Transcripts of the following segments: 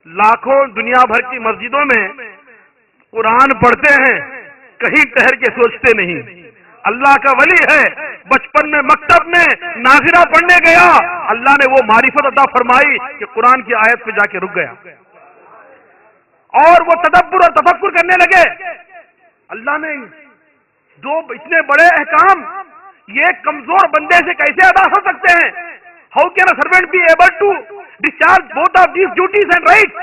لاکھوں دنیا بھر کی مسجدوں میں قرآن پڑھتے ہیں، کہیں ٹہر کے سوچتے نہیں۔ اللہ کا ولی ہے، بچپن میں مکتب میں ناظرہ پڑھنے گیا، اللہ نے وہ معرفت عطا فرمائی کہ قرآن کی آیت پہ جا کے رک گیا، اور وہ تدبر اور تفکر کرنے لگے۔ اللہ نے دو اتنے بڑے احکام یہ کمزور بندے سے کیسے ادا ہو سکتے ہیں؟ How can a servant be able to discharge both of these duties and rights?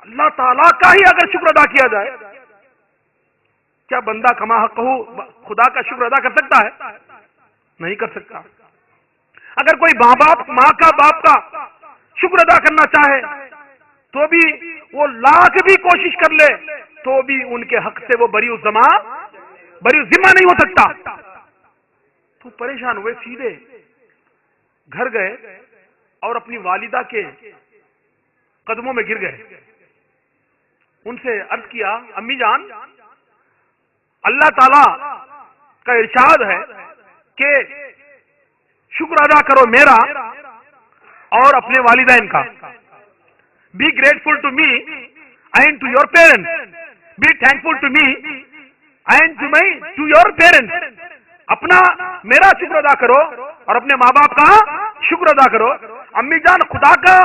اللہ تعالیٰ کا ہی اگر شکر ادا کیا جائے، کیا بندہ کما حق خدا کا شکر ادا کر سکتا ہے؟ نہیں کر سکتا۔ اگر کوئی ماں کا باپ کا شکر ادا کرنا چاہے تو بھی وہ لاکھ بھی کوشش کر لے تو بھی ان کے حق سے وہ بری ذمہ نہیں ہو سکتا۔ تو پریشان ہوئے، سیدھے گھر گئے اور اپنی والدہ کے قدموں میں گر گئے، ان سے عرض کیا، امی جان، اللہ تعالی کا ارشاد ہے کہ شکر ادا کرو میرا اور اپنے والدین کا۔ Be grateful to me and to your parents. Be thankful to me and to your parents. اپنا میرا شکر ادا کرو اور اپنے ماں باپ کا شکر ادا کرو۔ امی جان، خدا کا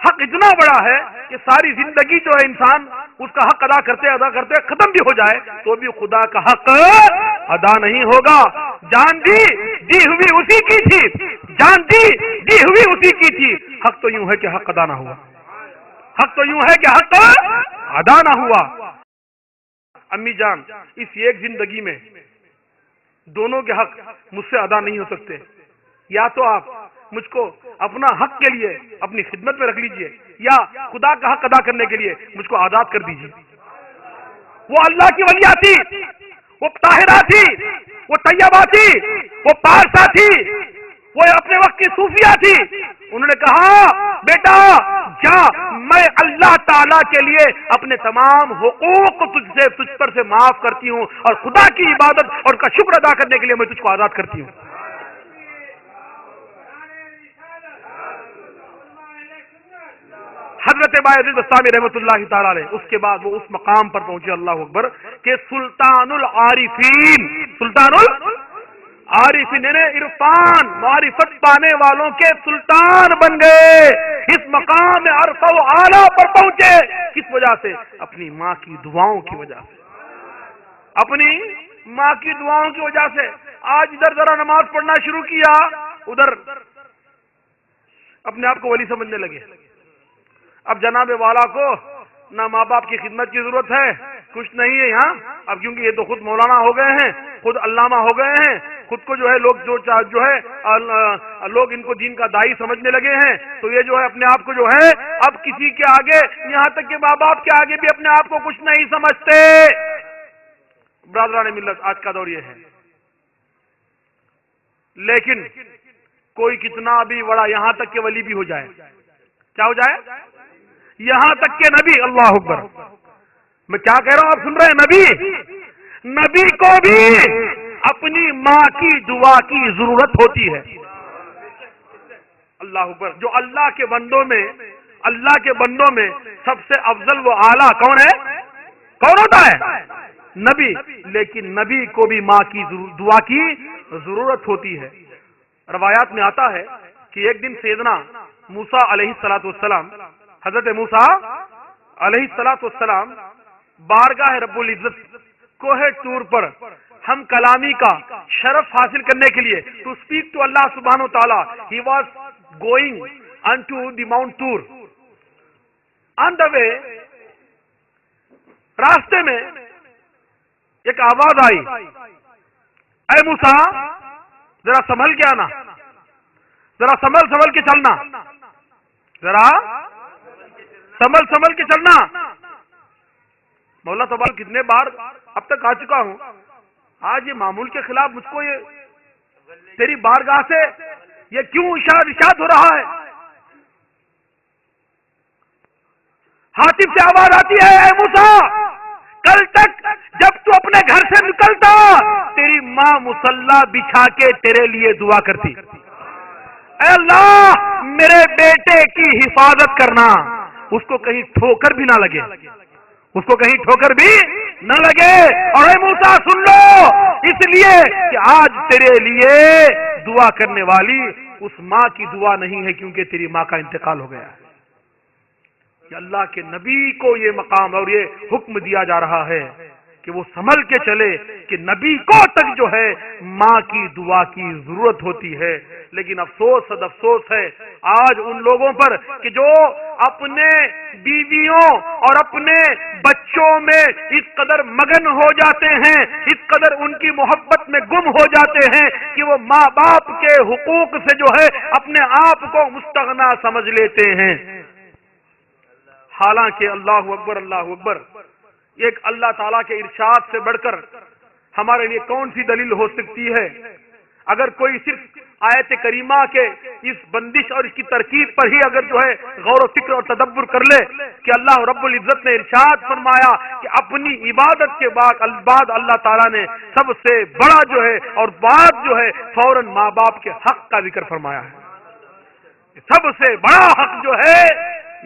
حق اتنا بڑا ہے کہ ساری زندگی جو ہے انسان اس کا حق ادا کرتے ختم بھی ہو جائے تو بھی خدا کا حق ادا نہیں ہوگا۔ جان دی ہوئی اسی کی تھی، جان دی ہوئی اسی کی تھی۔ حق تو یوں ہے کہ حق ادا نہ ہوا، حق تو یوں ہے کہ حق ادا نہ ہوا۔ امی جان، اس ایک زندگی میں دونوں کے حق مجھ سے ادا نہیں ہو سکتے، یا تو آپ مجھ کو اپنا حق کے لیے اپنی خدمت میں رکھ لیجئے، یا خدا کا حق ادا کرنے کے لیے مجھ کو آزاد کر دیجئے۔ وہ اللہ کی ولیہ تھی، وہ طاہرہ تھی، وہ طیبہ تھی، وہ پارسا تھی، وہ اپنے وقت کی صوفیہ تھی۔ انہوں نے کہا، بیٹا جا، میں اللہ تعالیٰ کے لیے اپنے تمام حقوق تجھ پر سے معاف کرتی ہوں، اور خدا کی عبادت اور کا شکر ادا کرنے کے لیے میں تجھ کو آزاد کرتی ہوں۔ حضرت بایزید بستامی رحمۃ اللہ تعالی علیہ، اس کے بعد وہ اس مقام پر پہنچے، اللہ اکبر، کہ سلطان العارفین، سلطان العارفین یعنی عرفان معرفت پانے والوں کے سلطان بن گئے، اس مقام عرفہ و اعلیٰ پر پہنچے۔ کس وجہ سے؟ اپنی ماں کی دعاؤں کی وجہ سے، اپنی ماں کی دعاؤں کی وجہ سے۔ آج ادھر ذرا نماز پڑھنا شروع کیا، ادھر اپنے آپ کو ولی سمجھنے لگے۔ اب جناب والا کو نہ ماں باپ کی خدمت کی ضرورت ہے، کچھ نہیں ہے یہاں، اب کیونکہ یہ تو خود مولانا ہو گئے ہیں، خود علامہ ہو گئے ہیں، خود کو جو ہے لوگ جو ہے لوگ ان کو دین کا داعی سمجھنے لگے ہیں، تو یہ جو ہے اپنے آپ کو جو ہے اب کسی کے آگے، یہاں تک کہ ماں باپ کے آگے بھی اپنے آپ کو کچھ نہیں سمجھتے۔ برادران ملت، آج کا دور یہ ہے۔ لیکن کوئی کتنا بھی بڑا، یہاں تک کہ ولی بھی ہو جائے، کیا ہو جائے؟ یہاں تک کہ نبی، اللہ اکبر، میں کیا کہہ رہا ہوں آپ سن رہے ہیں؟ نبی کو بھی اپنی ماں کی دعا کی ضرورت ہوتی ہے۔ اللہ اکبر۔ جو اللہ کے بندوں میں سب سے افضل و اعلیٰ کون ہے؟ کون ہوتا ہے؟ نبی۔ لیکن نبی کو بھی ماں کی دعا کی ضرورت ہوتی ہے۔ روایات میں آتا ہے کہ ایک دن سیدنا موسیٰ علیہ السلام، حضرت موسیٰ علیہ السلام بارگاہ رب العزت کوہ طور پر ہم کلامی کا شرف حاصل کرنے کے لیے ٹو اسپیک ٹو اللہ سبحانہ و تعالی، he was going into the mount Tur. On the way, راستے میں ایک آواز آئی، اے موسیٰ ذرا سنبھل کے آنا، ذرا سنبھل کے چلنا، ذرا سنبھل کے چلنا۔ مولا تبارک کتنے بار اب تک آ چکا ہوں، آج یہ معمول کے خلاف مجھ کو یہ تیری بارگاہ سے یہ کیوں ارشاد ہو رہا ہے؟ حاتب سے آواز آتی ہے، اے موسیٰ کل تک جب تو اپنے گھر سے نکلتا تیری ماں مصلی بچھا کے تیرے لیے دعا کرتی، اے اللہ میرے بیٹے کی حفاظت کرنا، اس کو کہیں ٹھوکر بھی نہ لگے، اس کو کہیں ٹھوکر بھی نہ لگے۔ اور اے موسیٰ سن لو، اس لیے کہ آج تیرے لیے دعا کرنے والی اس ماں کی دعا نہیں ہے، کیونکہ تیری ماں کا انتقال ہو گیا ہے۔ کہ اللہ کے نبی کو یہ مقام اور یہ حکم دیا جا رہا ہے کہ وہ سنبھل کے چلے کہ نبی کو تک جو ہے ماں کی دعا کی ضرورت ہوتی ہے۔ لیکن افسوس صد افسوس ہے آج ان لوگوں پر کہ جو اپنے بیویوں اور اپنے بچوں میں اس قدر مگن ہو جاتے ہیں، اس قدر ان کی محبت میں گم ہو جاتے ہیں کہ وہ ماں باپ کے حقوق سے جو ہے اپنے آپ کو مستغنا سمجھ لیتے ہیں۔ حالانکہ اللہ اکبر اللہ اکبر، ایک اللہ تعالیٰ کے ارشاد سے بڑھ کر ہمارے لیے کون سی دلیل ہو سکتی ہے؟ اگر کوئی صرف آیت کریمہ کے اس بندش اور اس کی ترکیب پر ہی اگر جو ہے غور و فکر اور تدبر کر لے کہ اللہ رب العزت نے ارشاد فرمایا کہ اپنی عبادت کے بعد اللہ تعالیٰ نے سب سے بڑا جو ہے اور بعد جو ہے فوراً ماں باپ کے حق کا ذکر فرمایا ہے۔ سب سے بڑا حق جو ہے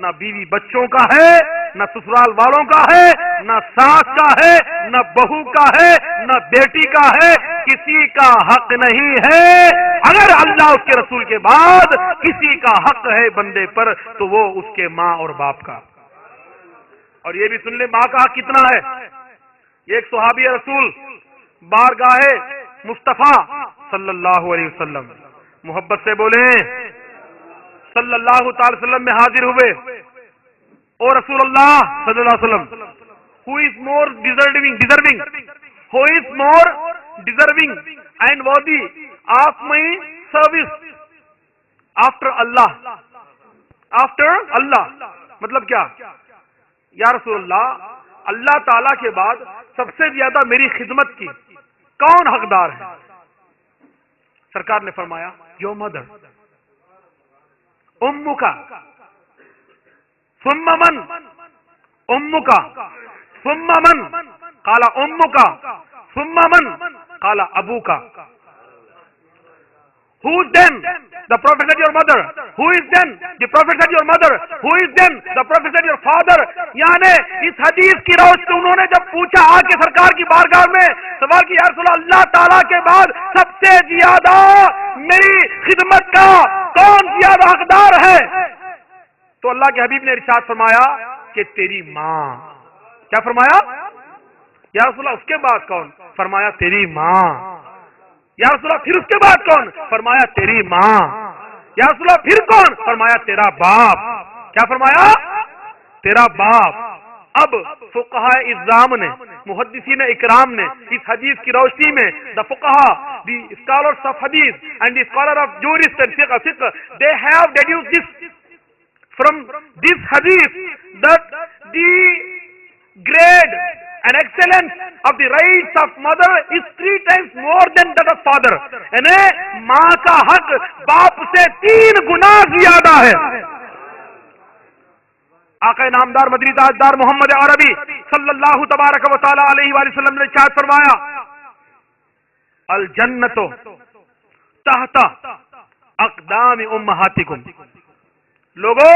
نہ بیوی بچوں کا ہے، نہ سسرال والوں کا ہے، نہ ساس کا ہے، نہ بہو کا ہے، نہ بیٹی کا ہے، کسی کا حق نہیں ہے۔ اگر اللہ اس کے رسول کے بعد کسی کا حق ہے بندے پر تو وہ اس کے ماں اور باپ کا۔ اور یہ بھی سن لے ماں کا حق کتنا ہے۔ ایک صحابی رسول بارگاہ مصطفیٰ صلی اللہ علیہ وسلم، محبت سے بولیں، صلی اللہ تعالی وسلم میں حاضر ہوئے، اور رسول اللہ صلی اللہ علیہ وسلم who is more deserving and worthy of my service after Allah مطلب کیا؟ یا رسول اللہ، اللہ تعالی کے بعد سب سے زیادہ میری خدمت کی کون حقدار ہے؟ سرکار نے فرمایا your mother، امکا، ثم من، امکا ثم من، قال امکا ثم من، قال ابوکا۔ Who is then? The Prophet said your mother. Who is then? The Prophet said your mother. Who is then? The Prophet said your father. یعنی اس حدیث کی روش سے انہوں نے جب پوچھا آ کے سرکار کی بارگاہ میں سوال کیا، یا رسول اللہ تعالیٰ کے بعد سب سے زیادہ میری خدمت کا کون زیادہ حقدار ہے؟ تو اللہ کے حبیب نے ارشاد فرمایا کہ تیری ماں۔ کیا فرمایا؟ یا رسول اللہ اس کے بعد کون؟ فرمایا تیری ماں۔ یا رسول اللہ پھر اس کے بعد کون؟ فرمایا تیری ماں۔ یا رسول اللہ پھر کون؟ فرمایا تیرا باپ۔ کیا فرمایا؟ تیرا باپ۔ اب فقہاء اعظام نے، محدثین اکرام نے اس حدیث کی روشنی میں the fuqaha, the scholars of hadith and the scholar of jurist and fiqh, they have deduced this from this hadith that the grade and excellence of the rights of mother is 3 times more than that of father. یعنی ماں کا حق باپ سے 3 گنا زیادہ ہے۔ آقا نامدار مدنی تاجدار محمد عربی صلی اللہ تبارک و تعالی علیہ وآلہ وسلم نے ارشاد فرمایا الجنت تحت اقدام امہاتکم، لوگو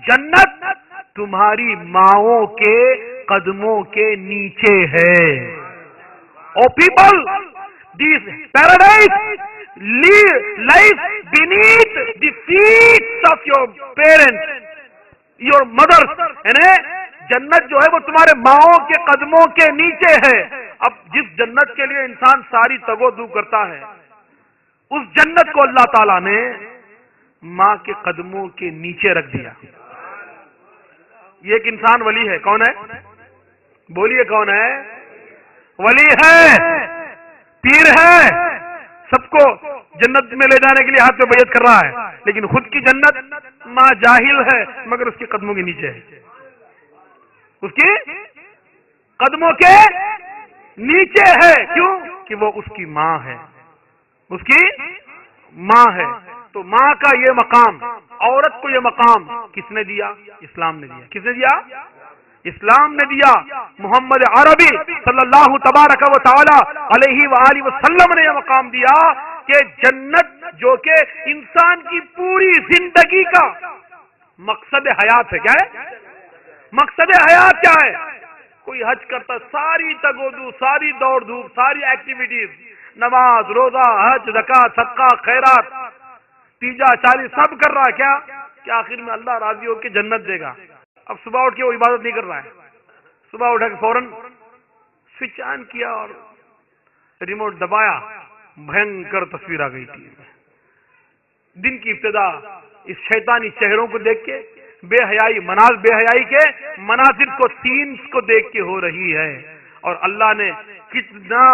جنت تمہاری ماؤں کے قدموں کے نیچے ہے۔ او people, this paradise lies beneath the feet of your parents, your mothers. یعنی جنت جو ہے وہ تمہارے ماؤں کے قدموں کے نیچے ہے۔ اب جس جنت کے لیے انسان ساری تگو دو کرتا ہے، اس جنت کو اللہ تعالیٰ نے ماں کے قدموں کے نیچے رکھ دیا۔ یہ ایک انسان ولی ہے، کون ہے؟ بولیے کون ہے؟ ولی ہے، پیر ہے، سب کو جنت میں لے جانے کے لیے ہاتھ پہ بیعت کر رہا ہے، لیکن خود کی جنت ماں جاہل ہے مگر اس کے قدموں کے نیچے ہے، اس کی قدموں کے نیچے ہے۔ کیوں؟ کہ وہ اس کی ماں ہے، اس کی ماں ہے۔ تو ماں کا یہ مقام، عورت کو یہ مقام کس نے دیا؟ اسلام نے دیا۔ کس نے دیا؟ اسلام نے دیا۔ محمد عربی صلی اللہ تبارک و تعالی علیہ وآلہ وسلم نے یہ مقام دیا کہ جنت جو کہ انسان کی پوری زندگی کا مقصد حیات ہے. کیا ہے مقصد حیات؟ کیا ہے؟ کوئی حج کرتا، ساری تگودو، ساری دوڑ دھوپ، ساری ایکٹیویٹیز، نماز، روزہ، حج، زکات، صدقہ، خیرات، تیجا چالی سب کر رہا ہے. کیا کہ آخر میں اللہ راضی ہو کے جنت دے گا. اب صبح اٹھ کے وہ عبادت نہیں کر رہا ہے. صبح اٹھا کے فوراً سوئچ آن کیا اور ریموٹ دبایا، بھینکر تصویر آ گئی تھی. دن کی ابتدا اس شیطانی چہروں کو دیکھ کے بے حیائی کے مناظر کو، سینز کو دیکھ کے ہو رہی ہے. اور اللہ نے کتنا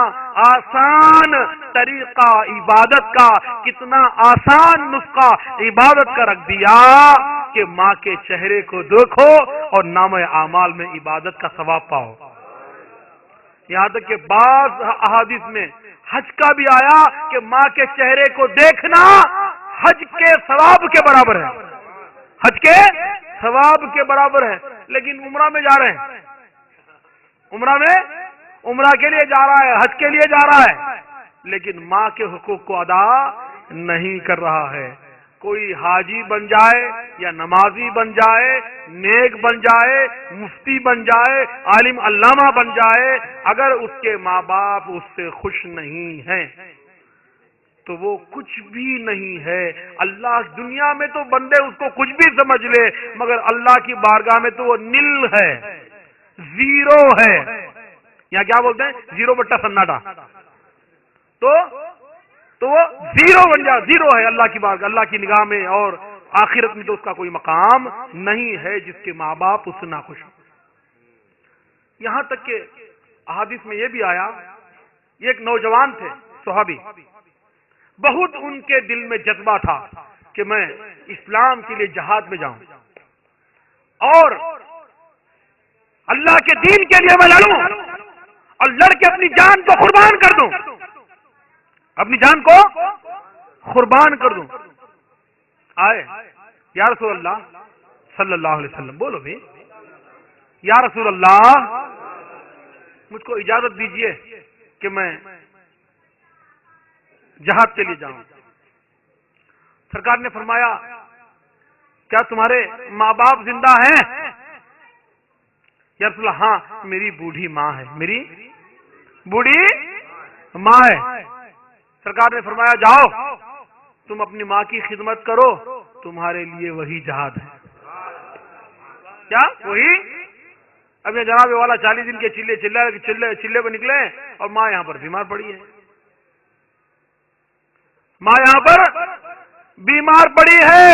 آسان طریقہ عبادت کا، کتنا آسان نسخہ عبادت کا رکھ دیا کہ ماں کے چہرے کو دیکھو اور نام اعمال میں عبادت کا ثواب پاؤ. یہاں تک کہ بعض احادیث میں حج کا بھی آیا کہ ماں کے چہرے کو دیکھنا حج کے ثواب کے برابر ہے. حج کے ثواب کے برابر ہے. لیکن عمرہ میں جا رہے ہیں، عمرہ کے لیے جا رہا ہے، حج کے لیے جا رہا ہے، لیکن ماں کے حقوق کو ادا نہیں کر رہا ہے. کوئی حاجی بن جائے یا نمازی بن جائے، نیک بن جائے، مفتی بن جائے، عالم علامہ بن جائے، اگر اس کے ماں باپ اس سے خوش نہیں ہیں تو وہ کچھ بھی نہیں ہے. اللہ دنیا میں تو بندے اس کو کچھ بھی سمجھ لے، مگر اللہ کی بارگاہ میں تو وہ نل ہے، زیرو ہے. یہاں کیا بولتے ہیں؟ زیرو بٹا سناٹا. تو وہ زیرو بن جائے، زیرو ہے اللہ کی بارگاہ، اللہ کی نگاہ میں، اور آخرت میں تو اس کا کوئی مقام نہیں ہے جس کے ماں باپ اس سے ناخوش ہوں. یہاں تک کہ احادیث میں یہ بھی آیا، یہ ایک نوجوان تھے صحابی، بہت ان کے دل میں جذبہ تھا کہ میں اسلام کے لیے جہاد میں جاؤں اور اللہ کے دین کے لیے میں لڑوں اور لڑ کے اپنی جان کو قربان کر دوں، اپنی جان کو قربان کر دوں. آئے یا رسول اللہ صلی اللہ علیہ وسلم، بولو بھی یا رسول اللہ مجھ کو اجازت دیجئے کہ میں جہاد کے لیے جاؤں. سرکار نے فرمایا کیا تمہارے ماں باپ زندہ ہیں؟ یا رسول اللہ ہاں میری بوڑھی ماں ہے، میری بوڑھی ماں ہے. سرکار نے فرمایا جاؤ تم اپنی ماں کی خدمت کرو، تمہارے لیے وہی جہاد ہے. کیا وہی؟ اب یہ جناب والا 40 دن کے چلے پہ نکلے اور ماں یہاں پر بیمار پڑی ہے، ماں یہاں پر بیمار پڑی ہے.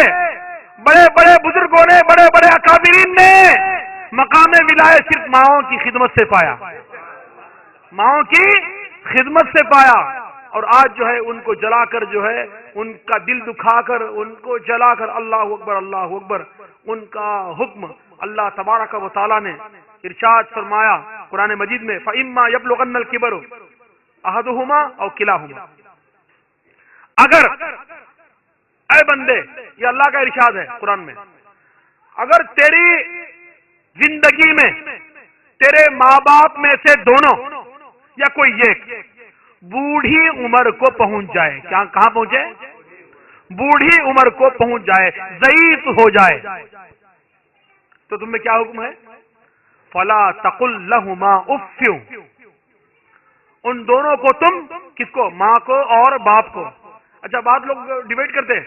بڑے بڑے بزرگوں نے، بڑے بڑے اکابرین نے مقام ولایت صرف ماؤں کی خدمت سے پایا، ماؤں کی خدمت سے پایا. اور آج جو ہے ان کو جلا کر، جو ہے ان کا دل دکھا کر، ان کو جلا کر، اللہ اکبر اللہ اکبر، ان کا حکم اللہ تبارک و تعالی نے ارشاد فرمایا قرآن مجید میں فَإِمَّا يَبْلُغَنَّ الْكِبَرُ أَحَدُهُمَا أَوْ كِلَاهُمَا. اگر اے بندے، یہ اللہ کا ارشاد ہے قرآن میں، اگر تیری زندگی میں تیرے ماں باپ میں سے دونوں یا کوئی ایک بوڑھی عمر کو پہنچ جائے، کیا کہاں پہنچے؟ بوڑھی عمر کو پہنچ جائے، ضعیف ہو جائے، تو تم میں کیا حکم ہے؟ فَلَا تَقُلْ لَهُمَا أُفٍّ. ان دونوں کو تم، کس کو؟ ماں کو اور باپ کو. اچھا بات لوگ ڈیبیٹ کرتے ہیں،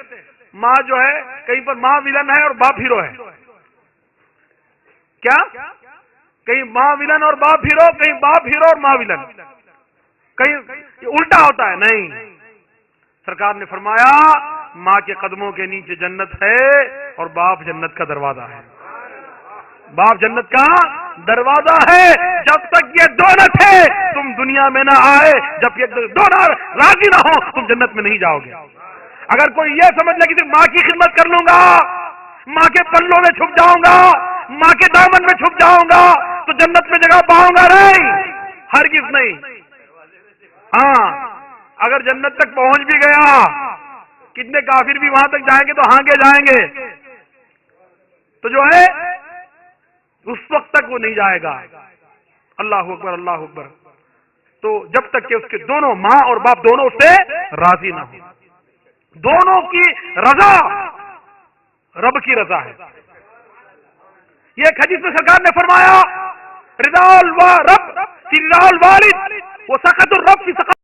ماں جو ہے کہیں پر ماں ولن ہے اور باپ ہیرو ہے. کیا کہیں ماں ولن اور باپ ہیرو، کہیں باپ ہیرو اور ماں ولن، کہیں الٹا ہوتا ہے؟ نہیں. سرکار نے فرمایا ماں کے قدموں کے نیچے جنت ہے اور باپ جنت کا دروازہ ہے. باپ جنت کا دروازہ ہے. جب تک یہ دونوں تھے تم دنیا میں نہ آئے، جب یہ دونوں راضی نہ ہو تم جنت میں نہیں جاؤ گے. اگر کوئی یہ سمجھ لے کہ صرف ماں کی خدمت کر لوں گا، ماں کے پلوں میں چھپ جاؤں گا، ماں کے دامن میں چھپ جاؤں گا تو جنت میں جگہ پاؤں گا، نہیں، ہرگز نہیں. ہاں اگر جنت تک پہنچ بھی گیا، کتنے کافر بھی وہاں تک جائیں گے تو ہاں کے جائیں گے، تو جو ہے اس وقت تک وہ نہیں جائے گا. اللہ اکبر اللہ اکبر. تو جب تک کہ اس کے دونوں ماں اور باپ دونوں اس سے راضی نہ ہو، دونوں کی رضا رب کی رضا ہے۔ یہ ایک حدیث میں سرکار نے فرمایا رضا الوالد وہ سخط الرب کی سخط